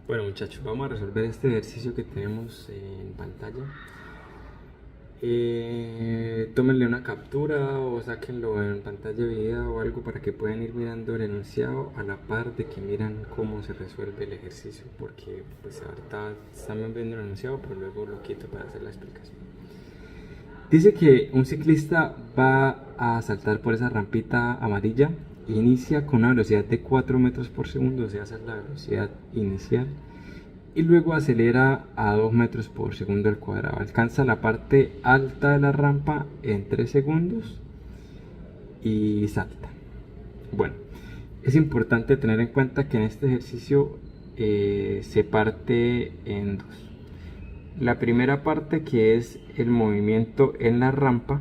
Bueno muchachos, vamos a resolver este ejercicio que tenemos en pantalla. Tómenle una captura o sáquenlo en pantalla de video o algo para que puedan ir mirando el enunciado a la par de que miran cómo se resuelve el ejercicio, porque pues ahorita están viendo el enunciado pero luego lo quito para hacer la explicación. Dice que un ciclista va a saltar por esa rampita amarilla. Inicia con una velocidad de 4 metros por segundo, o sea, esa es la velocidad inicial, y luego acelera a 2 metros por segundo al cuadrado. Alcanza la parte alta de la rampa en 3 segundos y salta. Bueno, es importante tener en cuenta que en este ejercicio se parte en dos. La primera parte, que es el movimiento en la rampa,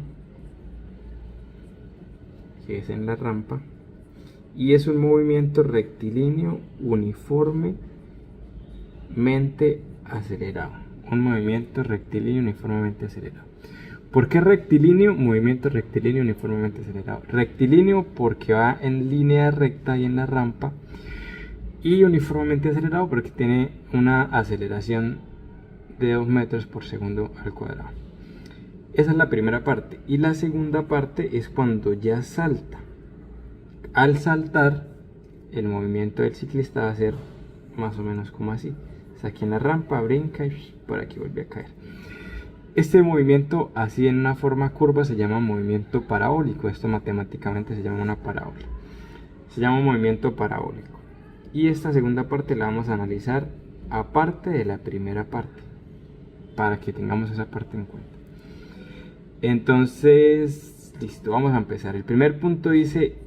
y es un movimiento rectilíneo uniformemente acelerado. Un movimiento rectilíneo uniformemente acelerado. ¿Por qué rectilíneo? Movimiento rectilíneo uniformemente acelerado. Rectilíneo porque va en línea recta y en la rampa, y uniformemente acelerado porque tiene una aceleración de 2 metros por segundo al cuadrado. Esa es la primera parte. Y la segunda parte es cuando ya salta. Al saltar, el movimiento del ciclista va a ser más o menos como así. Está aquí en la rampa, brinca y por aquí vuelve a caer. Este movimiento, así en una forma curva, se llama movimiento parabólico. Esto matemáticamente se llama una parábola. Se llama movimiento parabólico. Y esta segunda parte la vamos a analizar aparte de la primera parte, para que tengamos esa parte en cuenta. Entonces, listo, vamos a empezar. El primer punto dice: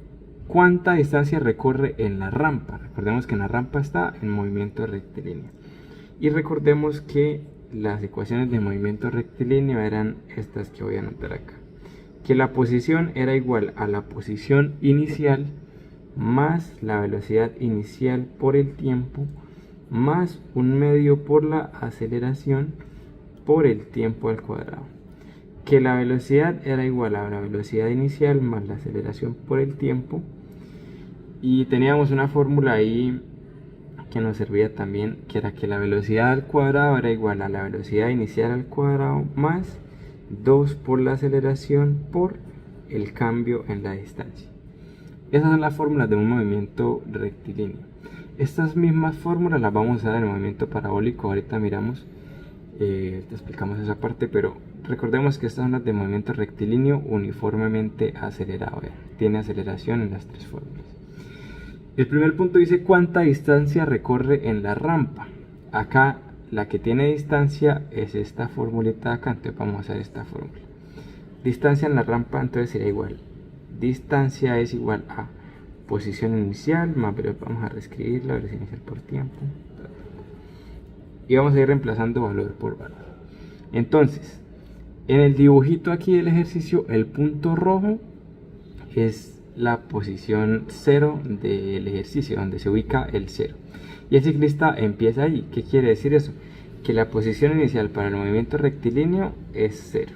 ¿cuánta distancia recorre en la rampa? Recordemos que en la rampa está en movimiento rectilíneo. Y recordemos que las ecuaciones de movimiento rectilíneo eran estas que voy a anotar acá. Que la posición era igual a la posición inicial más la velocidad inicial por el tiempo más un medio por la aceleración por el tiempo al cuadrado. Que la velocidad era igual a la velocidad inicial más la aceleración por el tiempo. Y teníamos una fórmula ahí que nos servía también, que era que la velocidad al cuadrado era igual a la velocidad inicial al cuadrado más 2 por la aceleración por el cambio en la distancia. Esas son las fórmulas de un movimiento rectilíneo. Estas mismas fórmulas las vamos a usar en el movimiento parabólico. Ahorita miramos, te explicamos esa parte, pero recordemos que estas son las de movimiento rectilíneo uniformemente acelerado. Tiene aceleración en las tres fórmulas. El primer punto dice: ¿cuánta distancia recorre en la rampa? Acá la que tiene distancia es esta formulita de acá, entonces vamos a hacer esta fórmula. Distancia en la rampa entonces sería igual. Distancia es igual a posición inicial más, pero vamos a reescribir la velocidad inicial por tiempo. Y vamos a ir reemplazando valor por valor. Entonces, en el dibujito aquí del ejercicio, el punto rojo es la posición 0 del ejercicio, donde se ubica el 0. Y el ciclista empieza allí. ¿Qué quiere decir eso? Que la posición inicial para el movimiento rectilíneo es 0.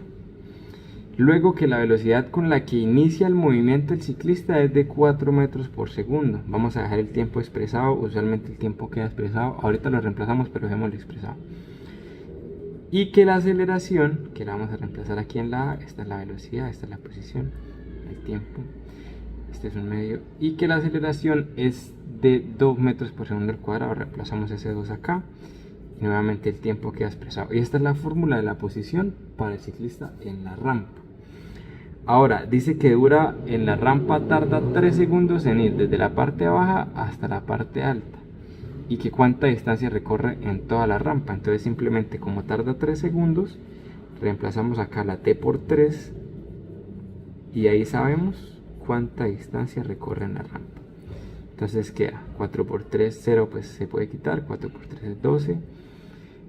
Luego que la velocidad con la que inicia el movimiento el ciclista es de 4 metros por segundo. Vamos a dejar el tiempo expresado. Usualmente el tiempo queda expresado. Ahorita lo reemplazamos, pero dejémoslo expresado. Y que la aceleración, que la vamos a reemplazar aquí en la A, esta es la velocidad, esta es la posición, el tiempo, este es un medio, y que la aceleración es de 2 metros por segundo al cuadrado. Reemplazamos ese 2 acá y nuevamente el tiempo queda expresado. Y esta es la fórmula de la posición para el ciclista en la rampa. Ahora dice que dura en la rampa, tarda 3 segundos en ir desde la parte baja hasta la parte alta, y que cuánta distancia recorre en toda la rampa. Entonces simplemente, como tarda 3 segundos, reemplazamos acá la t por 3 y ahí sabemos cuánta distancia recorre en la rampa. Entonces queda 4 por 3, 0 pues se puede quitar, 4 por 3 es 12,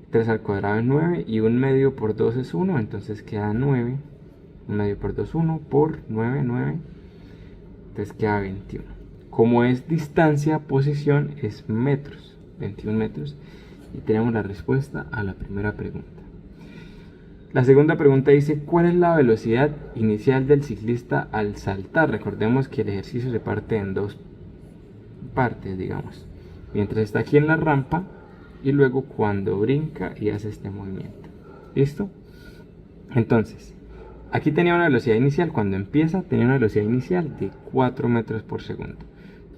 3 al cuadrado es 9 y 1 medio por 2 es 1, entonces queda 9, 1 medio por 2 1, por 9, 9, entonces queda 21. Como es distancia, posición es metros, 21 metros, y tenemos la respuesta a la primera pregunta. La segunda pregunta dice: ¿cuál es la velocidad inicial del ciclista al saltar? Recordemos que el ejercicio se parte en dos partes, digamos. Mientras está aquí en la rampa, y luego cuando brinca y hace este movimiento. ¿Listo? Entonces, aquí tenía una velocidad inicial, cuando empieza tenía una velocidad inicial de 4 metros por segundo.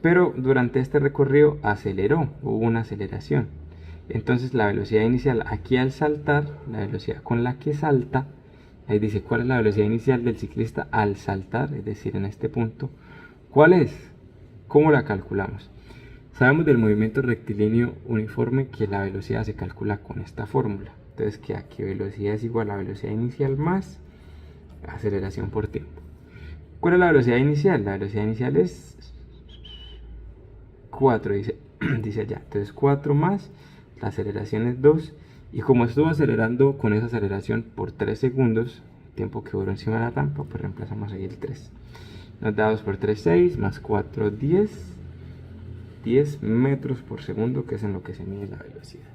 Pero durante este recorrido aceleró, hubo una aceleración. Entonces la velocidad inicial aquí al saltar, la velocidad con la que salta, ahí dice cuál es la velocidad inicial del ciclista al saltar, es decir, en este punto. ¿Cuál es? ¿Cómo la calculamos? Sabemos del movimiento rectilíneo uniforme que la velocidad se calcula con esta fórmula. Entonces que aquí velocidad es igual a velocidad inicial más aceleración por tiempo. ¿Cuál es la velocidad inicial? La velocidad inicial es 4, dice allá. Entonces 4 más, la aceleración es 2. Y como estuvo acelerando con esa aceleración por 3 segundos, tiempo que duró encima de la rampa, pues reemplazamos ahí el 3. Nos da 2 por 3, 6, más 4, 10. 10 metros por segundo, que es en lo que se mide la velocidad.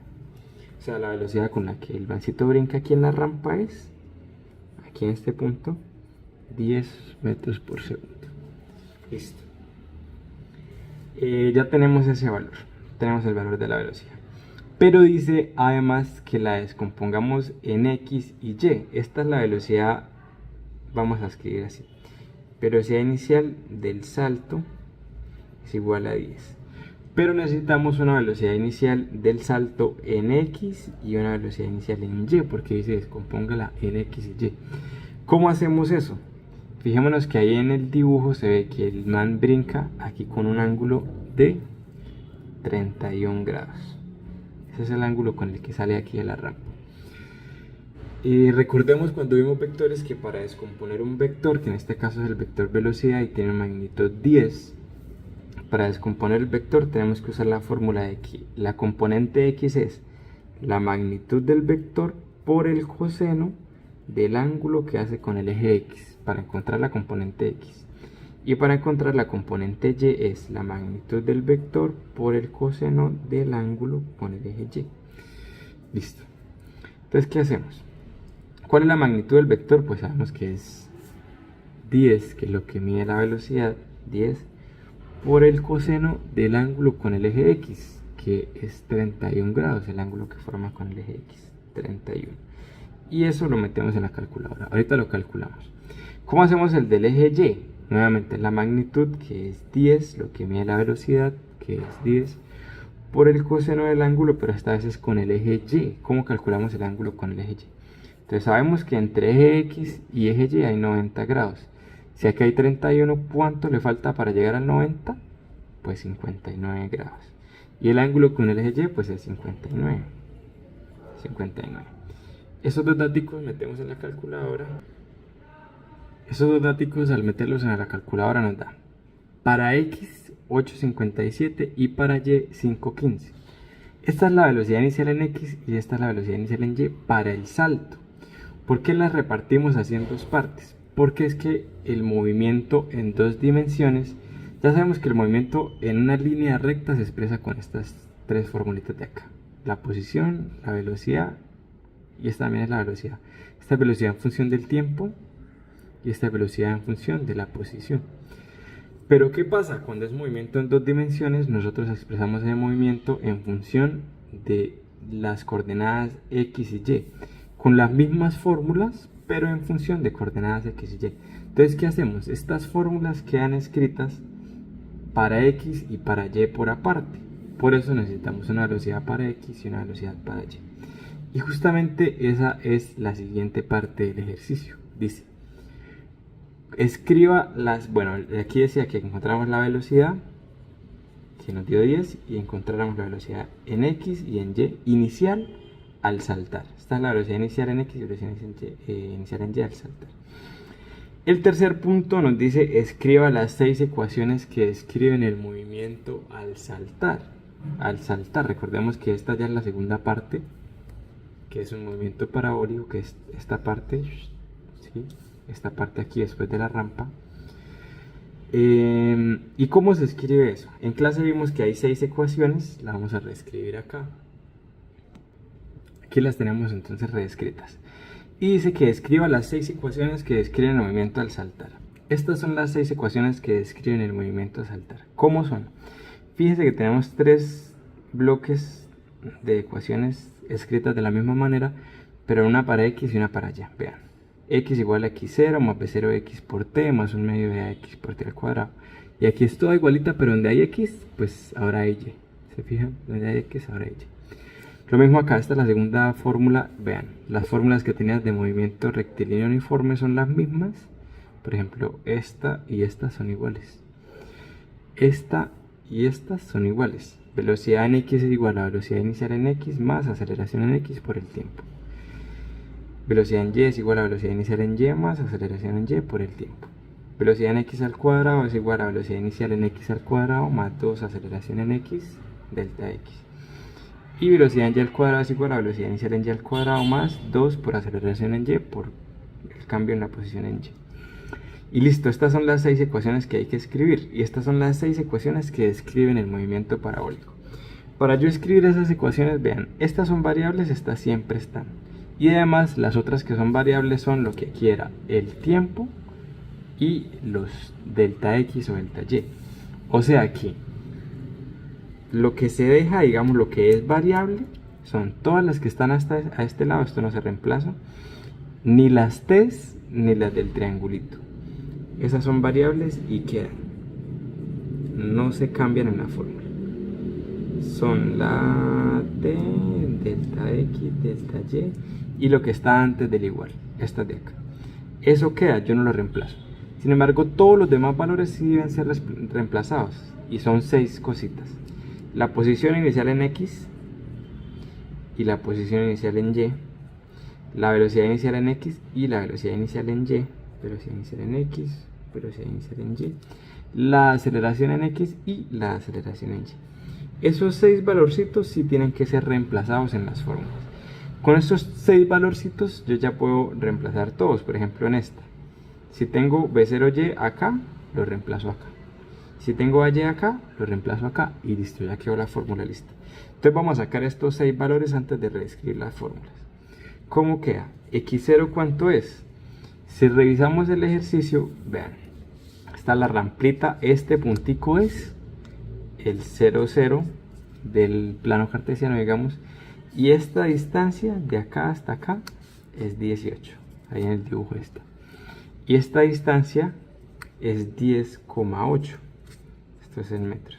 O sea, la velocidad con la que el vancito brinca aquí en la rampa es, aquí en este punto, 10 metros por segundo. Listo. Ya tenemos ese valor, tenemos el valor de la velocidad. Pero dice además que la descompongamos en X y Y. Esta es la velocidad, vamos a escribir así. Velocidad inicial del salto es igual a 10. Pero necesitamos una velocidad inicial del salto en X y una velocidad inicial en Y, porque dice descompóngala en X y Y. ¿Cómo hacemos eso? Fijémonos que ahí en el dibujo se ve que el man brinca aquí con un ángulo de 31 grados. Ese es el ángulo con el que sale aquí de la rampa. Y recordemos cuando vimos vectores que para descomponer un vector, que en este caso es el vector velocidad y tiene magnitud 10, para descomponer el vector tenemos que usar la fórmula de que la componente x es la magnitud del vector por el coseno del ángulo que hace con el eje x, para encontrar la componente x. Y para encontrar la componente y es la magnitud del vector por el coseno del ángulo con el eje y. Listo. Entonces, ¿qué hacemos? ¿Cuál es la magnitud del vector? Pues sabemos que es 10, que es lo que mide la velocidad, 10 por el coseno del ángulo con el eje x, que es 31 grados, el ángulo que forma con el eje x, 31. Y eso lo metemos en la calculadora. Ahorita lo calculamos. ¿Cómo hacemos el del eje y? Nuevamente la magnitud, que es 10, lo que mide la velocidad, que es 10, por el coseno del ángulo, pero esta vez es con el eje y. ¿Cómo calculamos el ángulo con el eje y? Entonces sabemos que entre eje x y eje y hay 90 grados. Si aquí hay 31, ¿cuánto le falta para llegar al 90? Pues 59 grados. Y el ángulo con el eje y, pues es 59. 59. Esos dos datos metemos en la calculadora. Esos dos datos al meterlos en la calculadora nos da para x 8.57 y para y 5.15. Esta es la velocidad inicial en x y esta es la velocidad inicial en y para el salto. ¿Por qué las repartimos así en dos partes? Porque es que el movimiento en dos dimensiones, ya sabemos que el movimiento en una línea recta se expresa con estas tres formulitas de acá: la posición, la velocidad y esta también es la velocidad. Esta velocidad en función del tiempo y esta velocidad en función de la posición. Pero ¿qué pasa? Cuando es movimiento en dos dimensiones, nosotros expresamos el movimiento en función de las coordenadas x y y, con las mismas fórmulas, pero en función de coordenadas x y y. Entonces, ¿qué hacemos? Estas fórmulas quedan escritas para x y para y por aparte. Por eso necesitamos una velocidad para x y una velocidad para y. Y justamente esa es la siguiente parte del ejercicio. Dice, escriba las... Bueno, aquí decía que encontramos la velocidad, que nos dio 10, y encontráramos la velocidad en x y en y inicial al saltar. Esta es la velocidad inicial en x y la velocidad inicial en y al saltar. El tercer punto nos dice, escriba las 6 ecuaciones que describen el movimiento al saltar. Al saltar, recordemos que esta ya es la segunda parte, que es un movimiento parabólico, que es esta parte, ¿sí? Esta parte aquí después de la rampa. ¿Y cómo se escribe eso? En clase vimos que hay 6 ecuaciones, las vamos a reescribir acá. Aquí las tenemos entonces reescritas. Y dice que escriba las 6 ecuaciones que describen el movimiento al saltar. Estas son las 6 ecuaciones que describen el movimiento al saltar. ¿Cómo son? Fíjense que tenemos 3 bloques de ecuaciones escritas de la misma manera, pero una para x y una para y. Vean, x igual a x0 más b0x por t más 1 medio de ax por t al cuadrado. Y aquí es toda igualita, pero donde hay x, pues ahora hay y. ¿Se fijan? Donde hay x, ahora hay y. Lo mismo acá, esta es la segunda fórmula. Vean, las fórmulas que tenías de movimiento rectilíneo uniforme son las mismas. Por ejemplo, esta y esta son iguales. Esta y estas son iguales. Velocidad en x es igual a velocidad inicial en x más aceleración en x por el tiempo. Velocidad en y es igual a velocidad inicial en y más aceleración en y por el tiempo. Velocidad en x al cuadrado es igual a velocidad inicial en x al cuadrado más 2 aceleración en x delta x. Y velocidad en y al cuadrado es igual a velocidad inicial en y al cuadrado más 2 por aceleración en y por el cambio en la posición en y. Y listo, estas son las 6 ecuaciones que hay que escribir. Y estas son las 6 ecuaciones que describen el movimiento parabólico. Para yo escribir esas ecuaciones, vean, estas son variables, estas siempre están. Y además las otras que son variables son lo que aquí era el tiempo y los delta x o delta y. O sea que lo que se deja, digamos, lo que es variable, son todas las que están hasta a este lado, esto no se reemplaza, ni las t's ni las del triangulito. Esas son variables y quedan. No se cambian en la fórmula. Son la t, delta x, delta y lo que está antes del igual. Esta de acá. Eso queda, yo no lo reemplazo. Sin embargo, todos los demás valores sí deben ser reemplazados. Y son 6 cositas. La posición inicial en x y la posición inicial en y. La velocidad inicial en x y la velocidad inicial en y. Velocidad inicial en x, velocidad inicial en y, la aceleración en x y la aceleración en y. Esos 6 valorcitos sí tienen que ser reemplazados en las fórmulas. Con estos 6 valorcitos yo ya puedo reemplazar todos. Por ejemplo, en esta, si tengo b0y acá, lo reemplazo acá. Si tengo ay acá, lo reemplazo acá y listo, ya quedó la fórmula lista. Entonces vamos a sacar estos 6 valores antes de reescribir las fórmulas. ¿Cómo queda? x0, ¿cuánto es? Si revisamos el ejercicio, vean, está la ramplita, este puntico es el 0, 0 del plano cartesiano, digamos, y esta distancia de acá hasta acá es 18, ahí en el dibujo está. Y esta distancia es 10,8, esto es en metros.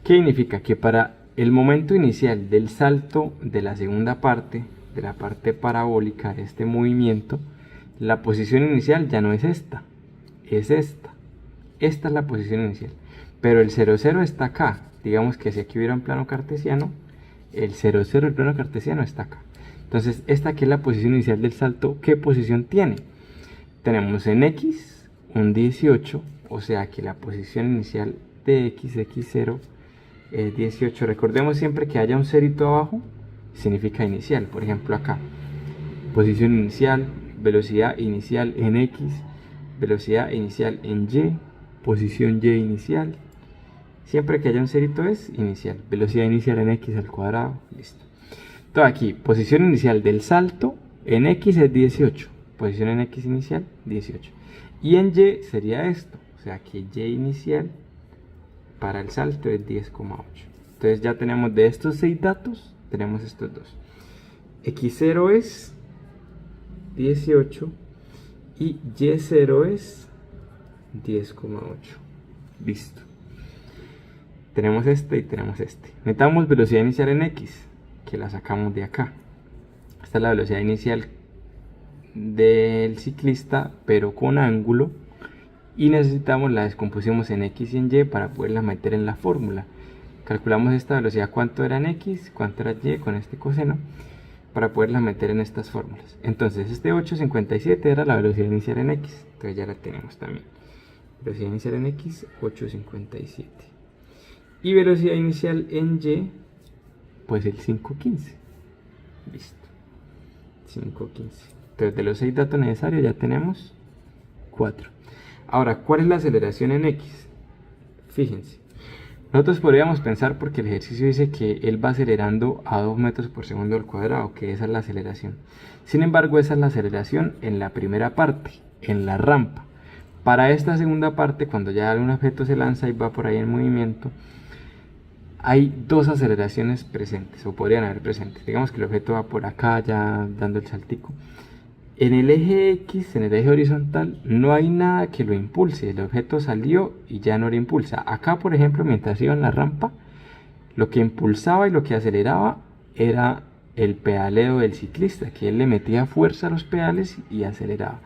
¿Qué significa? Que para el momento inicial del salto de la segunda parte, de la parte parabólica de este movimiento, la posición inicial ya no es esta, es esta. Esta es la posición inicial. Pero el 0, 0 está acá. Digamos que si aquí hubiera un plano cartesiano, el 0, 0 del plano cartesiano está acá. Entonces, esta aquí es la posición inicial del salto. ¿Qué posición tiene? Tenemos en x un 18, o sea que la posición inicial de x, x0, es 18. Recordemos siempre que haya un cerito abajo, significa inicial. Por ejemplo, acá, posición inicial, velocidad inicial en x, velocidad inicial en y, posición y inicial. Siempre que haya un cerito es inicial. Velocidad inicial en x al cuadrado, listo. Entonces aquí, posición inicial del salto en x es 18. Posición en x inicial, 18. Y en y sería esto. O sea que y inicial para el salto es 10,8. Entonces ya tenemos de estos 6 datos, tenemos estos dos. x0 es 18 y y0 es 10,8. Listo. Tenemos este y tenemos este. Metamos velocidad inicial en x, que la sacamos de acá. Esta es la velocidad inicial del ciclista, pero con ángulo. Y necesitamos la descompusimos en x y en y para poderla meter en la fórmula. Calculamos esta velocidad, cuánto era en x, cuánto era y con este coseno, para poderla meter en estas fórmulas. Entonces este 8,57 era la velocidad inicial en x, entonces ya la tenemos también. Velocidad inicial en x, 8,57. Y velocidad inicial en y, pues el 5,15. Listo. 5,15. Entonces de los 6 datos necesarios ya tenemos 4. Ahora, ¿cuál es la aceleración en x? Fíjense. Nosotros podríamos pensar, porque el ejercicio dice que él va acelerando a 2 metros por segundo al cuadrado, que esa es la aceleración. Sin embargo, esa es la aceleración en la primera parte, en la rampa. Para esta segunda parte, cuando ya un objeto se lanza y va por ahí en movimiento, hay dos aceleraciones presentes, o podrían haber presentes. Digamos que el objeto va por acá ya dando el saltico. En el eje X, en el eje horizontal, no hay nada que lo impulse. El objeto salió y ya no lo impulsa. Acá, por ejemplo, mientras iba en la rampa, lo que impulsaba y lo que aceleraba era el pedaleo del ciclista, que él le metía fuerza a los pedales y aceleraba.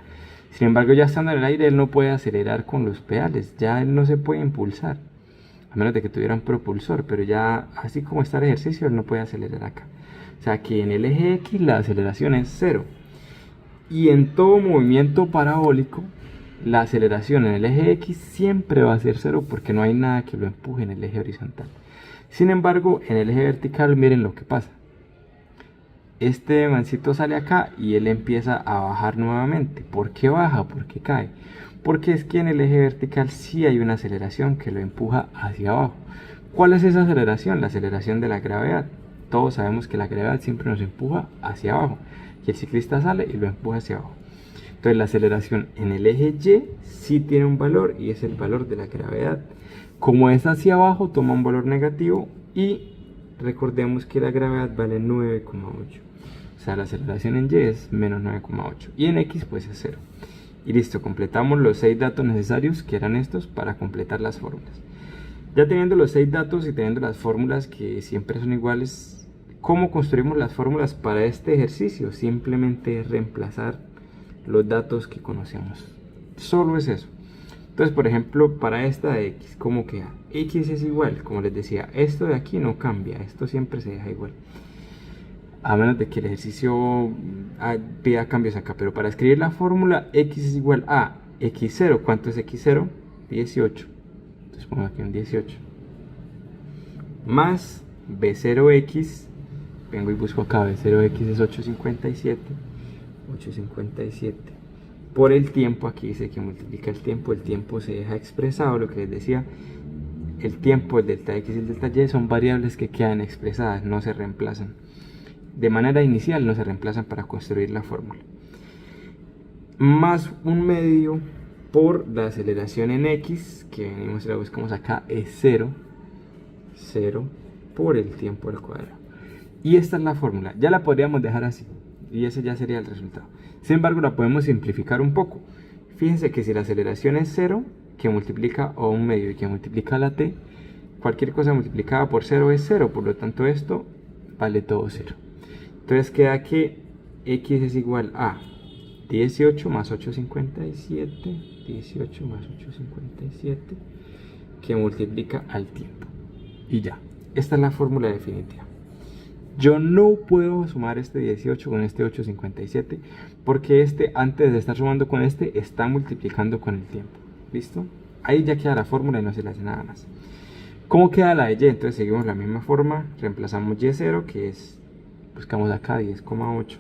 Sin embargo, ya estando en el aire, él no puede acelerar con los pedales, ya él no se puede impulsar, a menos de que tuviera un propulsor, pero ya así como está el ejercicio, él no puede acelerar acá. O sea que en el eje X la aceleración es cero. Y en todo movimiento parabólico, la aceleración en el eje X siempre va a ser cero porque no hay nada que lo empuje en el eje horizontal. Sin embargo, en el eje vertical, miren lo que pasa. Este mancito sale acá y él empieza a bajar nuevamente. ¿Por qué baja? ¿Por qué cae? Porque es que en el eje vertical sí hay una aceleración que lo empuja hacia abajo. ¿Cuál es esa aceleración? La aceleración de la gravedad. Todos sabemos que la gravedad siempre nos empuja hacia abajo. Y el ciclista sale y lo empuja hacia abajo. Entonces la aceleración en el eje Y sí tiene un valor y es el valor de la gravedad. Como es hacia abajo, toma un valor negativo y recordemos que la gravedad vale 9,8. O sea, la aceleración en Y es menos 9,8 y en X pues es 0. Y listo, completamos los 6 datos necesarios que eran estos para completar las fórmulas. Ya teniendo los 6 datos y teniendo las fórmulas que siempre son iguales, ¿cómo construimos las fórmulas para este ejercicio? Simplemente reemplazar los datos que conocemos. Solo es eso. Entonces, por ejemplo, para esta de X, ¿cómo queda? X es igual, como les decía, esto de aquí no cambia, esto siempre se deja igual. A menos de que el ejercicio pida cambios acá, pero para escribir la fórmula, X es igual a X0. ¿Cuánto es X0? 18. Entonces pongo aquí un 18. Más B0X, vengo y busco acá, B0X es 857. 857. Por el tiempo, aquí dice que multiplica el tiempo se deja expresado, lo que les decía, el tiempo, el delta X y el delta Y son variables que quedan expresadas, no se reemplazan. De manera inicial no se reemplazan para construir la fórmula. Más un medio por la aceleración en X, que venimos y la buscamos acá, es 0, 0 por el tiempo al cuadrado. Y esta es la fórmula, ya la podríamos dejar así, y ese ya sería el resultado. Sin embargo, la podemos simplificar un poco. Fíjense que si la aceleración es 0, que multiplica a un medio y que multiplica la t, cualquier cosa multiplicada por 0 es 0, por lo tanto esto vale todo 0. Entonces queda que X es igual a 18 más 857, 18 más 857, que multiplica al tiempo. Y ya, esta es la fórmula definitiva. Yo no puedo sumar este 18 con este 857 porque este, antes de estar sumando con este, está multiplicando con el tiempo. ¿Listo? Ahí ya queda la fórmula y no se le hace nada más. ¿Cómo queda la de Y? Entonces seguimos la misma forma. Reemplazamos Y0, que es, buscamos acá 10,8.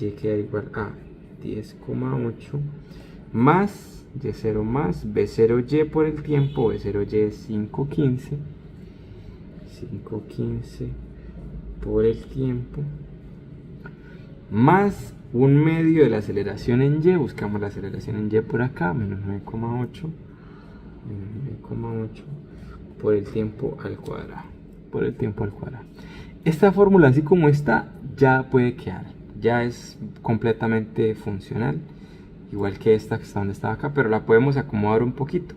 Y queda igual a 10,8 más Y0 más B0Y por el tiempo. B0Y es 5,15. 5,15 por el tiempo más un medio de la aceleración en Y. Buscamos la aceleración en Y por acá, menos 9,8 por el tiempo al cuadrado, Esta fórmula, así como está, ya puede quedar, ya es completamente funcional, igual que esta que está donde estaba acá, pero la podemos acomodar un poquito.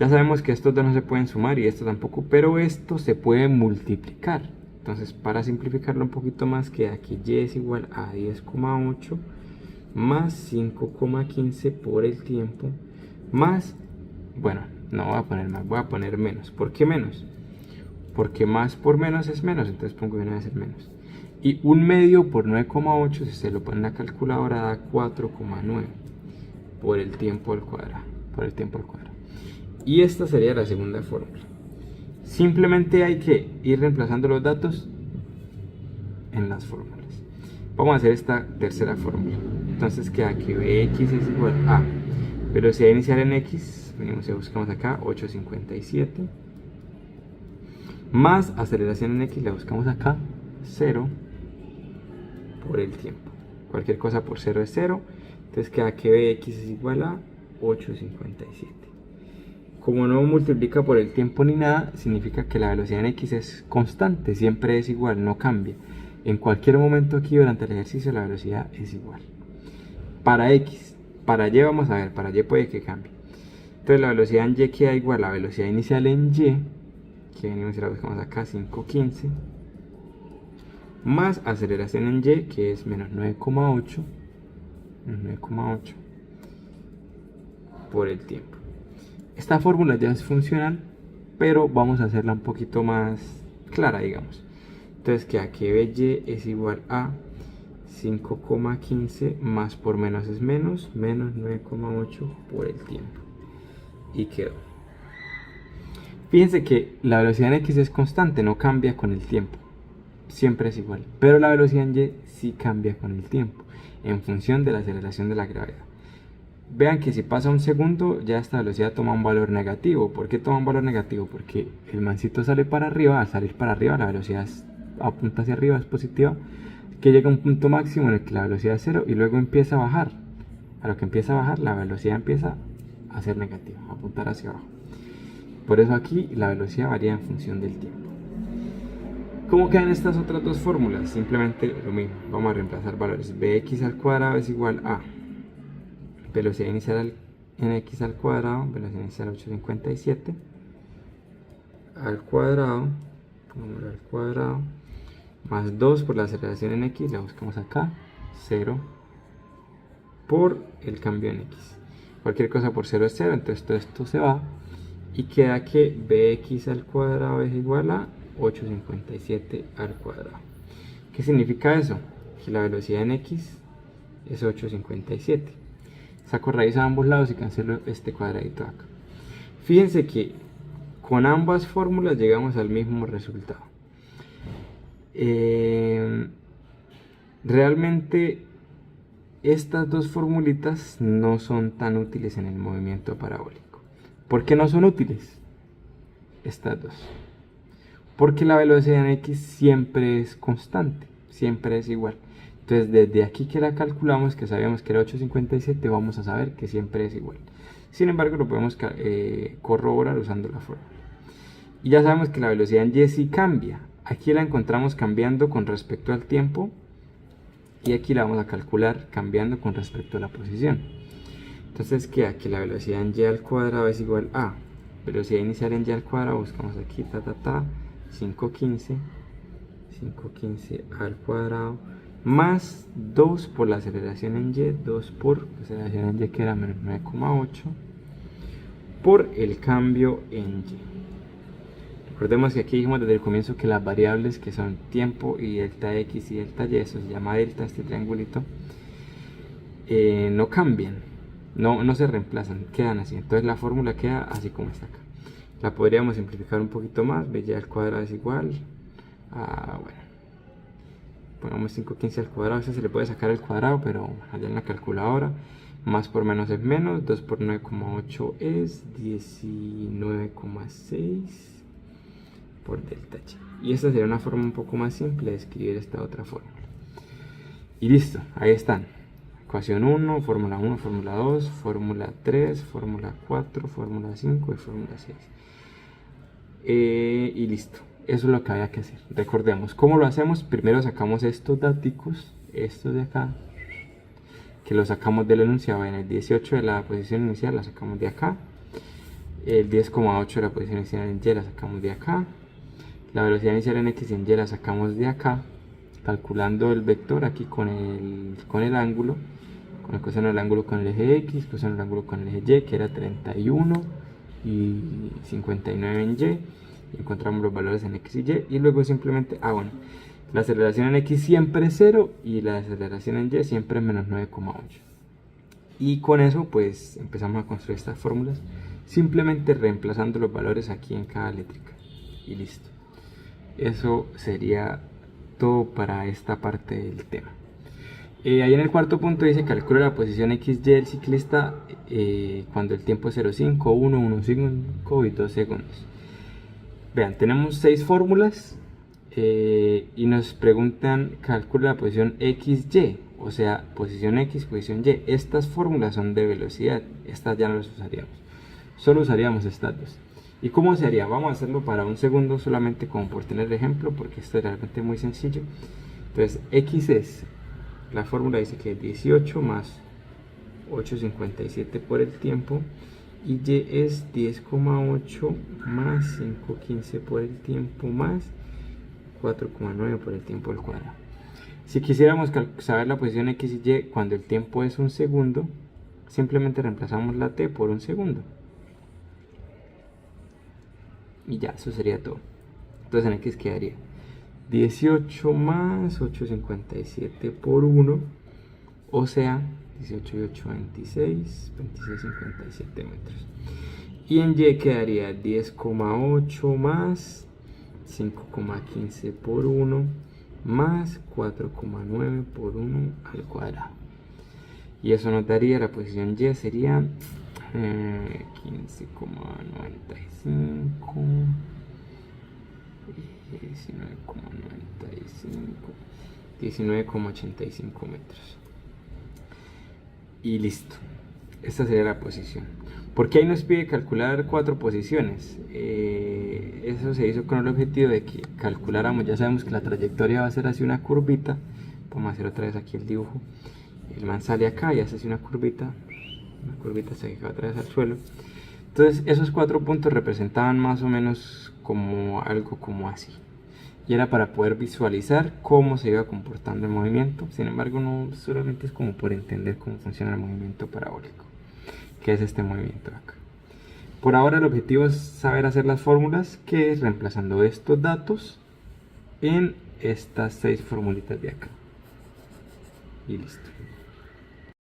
Ya sabemos que estos dos no se pueden sumar y esto tampoco, pero esto se puede multiplicar. Entonces, para simplificarlo un poquito más, queda que Y es igual a 10,8 más 5,15 por el tiempo más, bueno, no voy a poner más, voy a poner menos. ¿Por qué menos? Porque más por menos es menos, entonces pongo una vez el menos. Y un medio por 9,8, si se lo pone en la calculadora, da 4,9 por el tiempo al cuadrado, Y esta sería la segunda fórmula. Simplemente hay que ir reemplazando los datos en las fórmulas. Vamos a hacer esta tercera fórmula. Entonces queda que Bx es igual a velocidad inicial en X, venimos y buscamos acá 857, más aceleración en X, la buscamos acá 0 por el tiempo. Cualquier cosa por 0 es 0. Entonces queda que Bx es igual a 857. Como no multiplica por el tiempo ni nada, significa que la velocidad en x es constante, siempre es igual, no cambia. En cualquier momento aquí durante el ejercicio la velocidad es igual. Para x, para y vamos a ver, para y puede que cambie. Entonces la velocidad en y queda igual a la velocidad inicial en y, que venimos y la buscamos acá, 5,15, más aceleración en y, que es menos 9,8 por el tiempo. Esta fórmula ya es funcional, pero vamos a hacerla un poquito más clara, digamos. Entonces queda que BY es igual a 5,15 más por menos es menos 9,8 por el tiempo. Y quedó. Fíjense que la velocidad en X es constante, no cambia con el tiempo. Siempre es igual. Pero la velocidad en Y sí cambia con el tiempo, en función de la aceleración de la gravedad. Vean que si pasa un segundo, ya esta velocidad toma un valor negativo. ¿Por qué toma un valor negativo? Porque el mancito sale para arriba. Al salir para arriba, la velocidad apunta hacia arriba, es positiva. Que llega a un punto máximo en el que la velocidad es cero y luego empieza a bajar. A lo que empieza a bajar, la velocidad empieza a ser negativa, a apuntar hacia abajo. Por eso aquí la velocidad varía en función del tiempo. ¿Cómo quedan estas otras dos fórmulas? Simplemente lo mismo. Vamos a reemplazar valores. Bx al cuadrado es igual a velocidad inicial en x al cuadrado, velocidad inicial 857 al cuadrado, pongámoslo al cuadrado, más 2 por la aceleración en x, la buscamos acá, 0 por el cambio en x. Cualquier cosa por 0 es 0, entonces todo esto se va y queda que bx al cuadrado es igual a 857 al cuadrado. ¿Qué significa eso? Que la velocidad en x es 857. Saco raíz a ambos lados y cancelo este cuadradito acá. Fíjense que con ambas fórmulas llegamos al mismo resultado. Realmente estas dos formulitas no son tan útiles en el movimiento parabólico. ¿Por qué no son útiles? Estas dos. Porque la velocidad en x siempre es constante, siempre es igual. Entonces desde aquí que la calculamos, que sabíamos que era 857, vamos a saber que siempre es igual. Sin embargo lo podemos corroborar usando la fórmula. Y ya sabemos que la velocidad en y sí cambia. Aquí la encontramos cambiando con respecto al tiempo. Y aquí la vamos a calcular cambiando con respecto a la posición. Entonces queda que la velocidad en y al cuadrado es igual a velocidad inicial en y al cuadrado. Buscamos aquí 515 al cuadrado más 2 por la aceleración en y, 2 por la aceleración en y que era menos 9,8 por el cambio en y. Recordemos que aquí dijimos desde el comienzo que las variables que son tiempo y delta x y delta y, eso se llama delta, este triangulito, no cambian, no se reemplazan, quedan así. Entonces la fórmula queda así como está acá. La podríamos simplificar un poquito más. BY al cuadrado es igual a, bueno, pongamos 515 al cuadrado. Eso se le puede sacar al cuadrado, pero allá en la calculadora, más por menos es menos, 2 por 9,8 es 19,6 por delta y. Y esta sería una forma un poco más simple de escribir esta otra fórmula. Y listo, ahí están. Ecuación 1, fórmula 1, fórmula 2, fórmula 3, fórmula 4, fórmula 5 y fórmula 6. Y listo, eso es lo que había que hacer. Recordemos, ¿cómo lo hacemos? Primero sacamos estos dáticos, estos de acá, que los sacamos del enunciado. En el 18 de la posición inicial la sacamos de acá. El 10,8 de la posición inicial en y la sacamos de acá. La velocidad inicial en x y en y la sacamos de acá, calculando el vector aquí con el ángulo, con el coseno del ángulo con el eje x, coseno del ángulo con el eje y, que era 31 y 59 en y. Encontramos los valores en x y y, y luego simplemente, bueno, la aceleración en x siempre es 0 y la aceleración en y siempre es menos 9,8. Y con eso pues empezamos a construir estas fórmulas, simplemente reemplazando los valores aquí en cada eléctrica. Y listo. Eso sería todo para esta parte del tema. Ahí en el cuarto punto dice: calcula la posición XY del ciclista cuando el tiempo es 0,5, 1, 1,5 y 2 segundos. Vean, tenemos 6 fórmulas y nos preguntan: calcula la posición XY, o sea, posición X, posición Y. Estas fórmulas son de velocidad, estas ya no las usaríamos. solo usaríamos estas dos. ¿Y cómo se haría? Vamos a hacerlo para un segundo solamente como por tener el ejemplo, porque esto es realmente muy sencillo. Entonces x es, la fórmula dice que es 18 más 8,57 por el tiempo, y y es 10,8 más 5,15 por el tiempo más 4,9 por el tiempo al cuadrado. Si quisiéramos saber la posición x y y cuando el tiempo es un segundo, simplemente reemplazamos la t por un segundo. Y ya, eso sería todo. Entonces en x quedaría 18 más 8,57 por 1, o sea, 18 y 8, 26, 26,57 metros. Y en y quedaría 10,8 más 5,15 por 1 más 4,9 por 1 al cuadrado. Y eso nos daría, la posición y sería 15,95, 19,85 metros. Y listo, esta sería la posición. ¿Por qué ahí nos pide calcular 4 posiciones? Eso se hizo con el objetivo de que calculáramos, ya sabemos que la trayectoria va a ser así una curvita. Vamos a hacer otra vez aquí el dibujo. El man sale acá y hace así una curvita hasta que va otra vez al suelo. Entonces esos 4 puntos representaban más o menos como algo como así. Y era para poder visualizar cómo se iba comportando el movimiento. Sin embargo, no solamente es como por entender cómo funciona el movimiento parabólico, que es este movimiento de acá. Por ahora el objetivo es saber hacer las fórmulas, que es reemplazando estos datos en estas 6 formulitas de acá. Y listo.